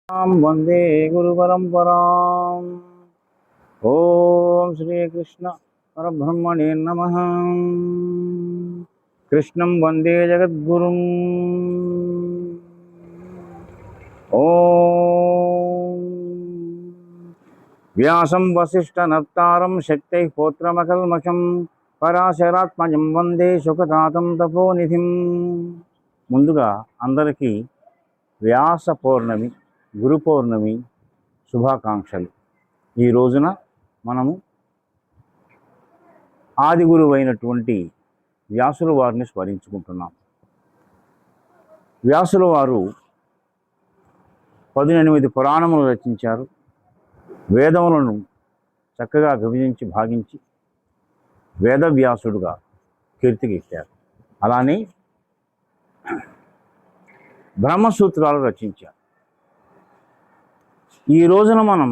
वंदे गुरु परंपरां। ओम श्री कृष्ण परब्रह्मणे नमः। कृष्णं वंदे जगद्गुरुं। ओम व्यासं वसिष्ठनप्तारं शक्तैः पौत्रमकल्मषं పరాశరాత్మజం వందే సుఖదాతం తపోనిధిం. ముందుగా అందరికీ వ్యాస పౌర్ణమి, గురు పౌర్ణమి శుభాకాంక్షలు. ఈ రోజున మనము ఆది గురువు అయినటువంటి వ్యాసుల వారిని స్మరించుకుంటున్నాం. వ్యాసుల వారు 18 పురాణములు రచించారు. వేదములను చక్కగా విభజించి భాగించి వేదవ్యాసుడుగా కీర్తికెక్కారు. అలానే బ్రహ్మసూత్రాలు రచించారు. ఈ రోజున మనం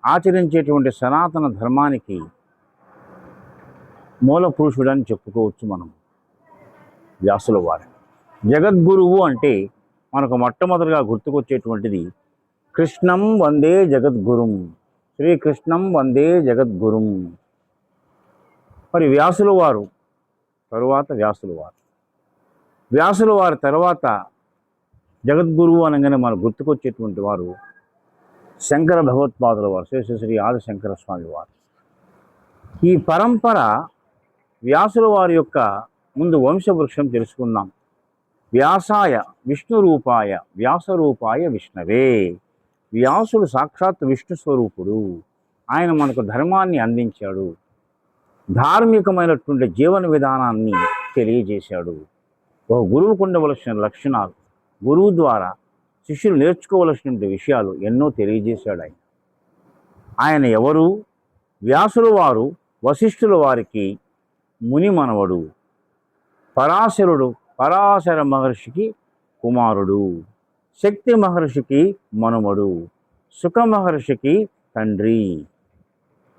ఆచరించేటువంటి సనాతన ధర్మానికి మూల పురుషుడని చెప్పుకోవచ్చు మనం వ్యాసుల వారు. జగద్గురువు అంటే మనకు మొట్టమొదటిగా గుర్తుకొచ్చేటువంటిది కృష్ణం వందే జగద్గురుం, శ్రీకృష్ణం వందే జగద్గురుం. మరి వ్యాసుల వారు తరువాత వ్యాసుల వారి తర్వాత జగద్గురువు అనగానే మనకు గుర్తుకొచ్చేటువంటి వారు శంకర భగవత్పాదుల వారు, శ్రీ ఆదిశంకర స్వామి వారు. ఈ పరంపర వ్యాసుల వారి యొక్క ముందు వంశవృక్షం తెలుసుకుందాం. వ్యాసాయ విష్ణు రూపాయ వ్యాసరూపాయ విష్ణవే. వ్యాసుడు సాక్షాత్ విష్ణు స్వరూపుడు. ఆయన మనకు ధర్మాన్ని అందించాడు, ధార్మికమైనటువంటి జీవన విధానాన్ని తెలియజేశాడు. ఒక గురువుకు ఉండవలసిన లక్షణాలు, గురువు ద్వారా శిష్యులు నేర్చుకోవలసినటువంటి విషయాలు ఎన్నో తెలియజేశాడు ఆయన. ఎవరు? వ్యాసుల వారు వశిష్ఠుల వారికి ముని మనవడు. పరాశర మహర్షికి కుమారుడు. శక్తి మహర్షికి మనుమడు. సుఖ మహర్షికి తండ్రి.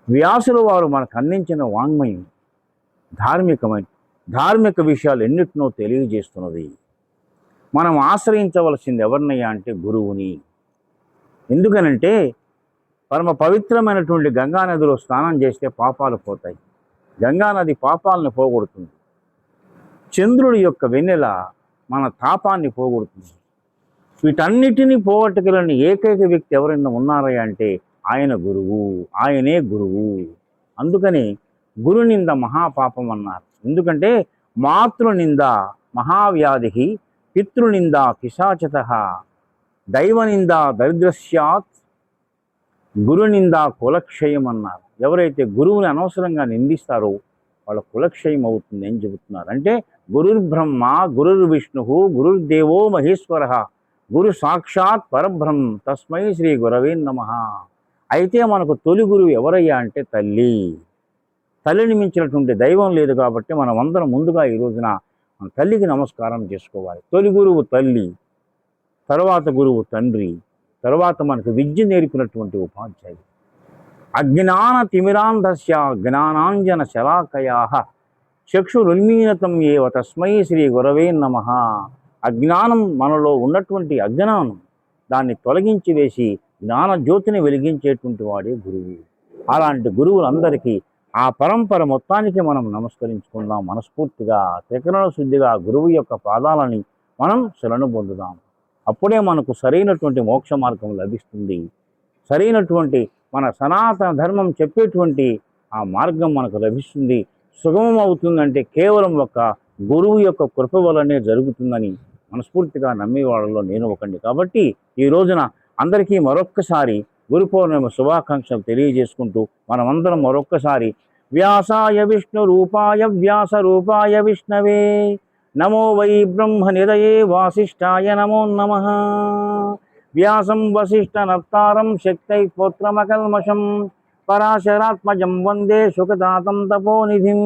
వ్యాసుల వారు మనకు అందించిన వాంగ్మయం ధార్మిక విషయాలు ఎన్నిటినో తెలియజేస్తున్నది. మనం ఆశ్రయించవలసింది ఎవరినయ్యా అంటే గురువుని. ఎందుకనంటే పరమ పవిత్రమైనటువంటి గంగానదిలో స్నానం చేస్తే పాపాలు పోతాయి. గంగానది పాపాలను పోగొడుతుంది. చంద్రుడి యొక్క వెన్నెల మన తాపాన్ని పోగొడుతుంది. వీటన్నిటినీ పోగొట్టగలని ఏకైక వ్యక్తి ఎవరైనా ఉన్నారయ్యా అంటే ఆయన గురువు. ఆయనే గురువు. అందుకని గురునింద మహాపాపం అన్నారు. ఎందుకంటే మాతృనింద మహావ్యాధి, పితృనింద పిశాచత, దైవనింద దరిద్రస్యాత్, గురునింద కులక్షయం అన్నారు. ఎవరైతే గురువుని అనవసరంగా నిందిస్తారో వాళ్ళ కులక్షయం అవుతుంది అని చెబుతున్నారు. అంటే గురుర్బ్రహ్మ గురుర్విష్ణు గురుర్దేవో మహేశ్వర గురు సాక్షాత్ పరబ్రహ్మ తస్మై శ్రీ గురవే నమః. అయితే మనకు తొలి గురువు ఎవరయ్యా అంటే తల్లి. తల్లిని మించినటువంటి దైవం లేదు కాబట్టి మనం అందరం ముందుగా ఈ రోజున మన తల్లికి నమస్కారం చేసుకోవాలి. తొలి గురువు తల్లి, తర్వాత గురువు తండ్రి, తర్వాత మనకు విద్య నేర్పినటువంటి ఉపాధ్యాయుడు. అజ్ఞాన తిమిరాంధస్య జ్ఞానాంజన శలాకయా చక్షురున్మీలితం ఏవ తస్మై శ్రీ గురవే నమః. అజ్ఞానం మనలో ఉన్నటువంటి అజ్ఞానం దాన్ని తొలగించి వేసి జ్ఞాన జ్యోతిని వెలిగించేటువంటి వాడే గురువు. అలాంటి గురువులందరికీ ఆ పరంపర మొత్తానికి మనం నమస్కరించుకుందాం. మనస్ఫూర్తిగా త్రికరణ శుద్ధిగా గురువు యొక్క పాదాలని మనం శరణు పొందుదాం. అప్పుడే మనకు సరైనటువంటి మోక్ష మార్గం లభిస్తుంది. సరైనటువంటి మన సనాతన ధర్మం చెప్పేటువంటి ఆ మార్గం మనకు లభిస్తుంది. సుగమం అవుతుందంటే కేవలం ఒక గురువు యొక్క కృప వల్లనే జరుగుతుందని మనస్ఫూర్తిగా నమ్మేవాళ్ళలో నేను ఒకండి. కాబట్టి ఈ రోజున అందరికీ మరొక్కసారి గురు పౌర్ణమి శుభాకాంక్షలు తెలియజేసుకుంటూ మనమందరం మరొక్కసారి వ్యాసాయ విష్ణు రూపాయ వ్యాస రూపాయ విష్ణవే నమో వై బ్రహ్మ నిదయే వాసిష్ఠాయ నమో నమః. వ్యాసం వసిష్ఠనప్తారం శక్తై పౌత్రమకల్మషం పరాశరాత్మజం వందే సుఖదాతం తపోనిధిం.